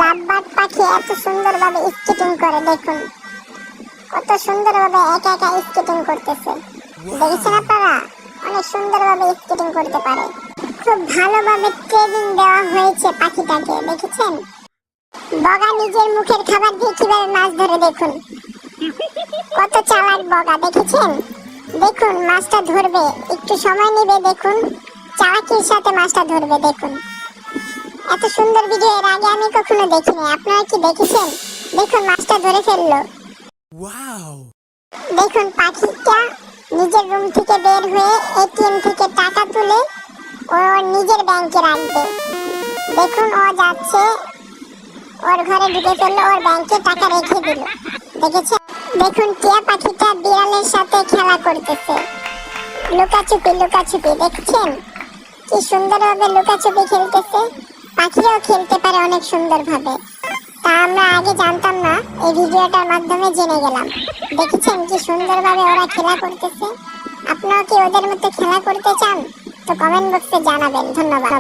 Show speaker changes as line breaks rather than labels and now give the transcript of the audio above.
Lovebird পাখি এত সুন্দরভাবে স্কেটিং করে, দেখুন কত সুন্দরভাবে একা একা স্কেটিং করতেছে। দেখেছেন আপনারা, অনেক সুন্দরভাবে স্কেটিং করতে পারে। খুব ভালোভাবে ট্রেনিং দেওয়া হয়েছে পাখিটাকে, দেখেছেন? বগা নিজের মুখের খাবার দিয়ে কিভাবে মাছ ধরে, দেখুন কত চালাক বগা, দেখেছেন? দেখুন মাছটা ধরবে, একটু সময় নেবে, দেখুন চালাকির সাথে মাছটা ধরবে। দেখুন এত সুন্দর ভিডিও এর আগে আমি কখনো দেখিনি, আপনারা কি দেখেছেন? দেখুন মাছটা ধরে ফেললো। দেখুন পাখিটা নিজের রুম থেকে বের হয়ে এটিএম থেকে টাকা তুলে ও নিজের ব্যাংকে রাখবে। দেখুন ও যাচ্ছে, ওর ঘরে ঢুকে ফেললো, ওর ব্যাংকে টাকা রেখে দিল। দেখেছেন? দেখুন টিয়া পাখিটা বিড়ালের সাথে খেলা করতেছে, লুকাচুপি লুকাচুপি। দেখছেন কি সুন্দরভাবে লুকাচুপি খেলতেছে? পাখিরাও খেলতে পারে অনেক সুন্দরভাবে, তা আমরা আগে জানতাম না, এই ভিডিওটার মাধ্যমে জেনে গেলাম। দেখেছেন কি সুন্দরভাবে ওরা খেলা করতেছে? আপনারা কি ওদের মতো খেলা করতে চান? তো কমেন্ট বক্সে জানাবেন। ধন্যবাদ।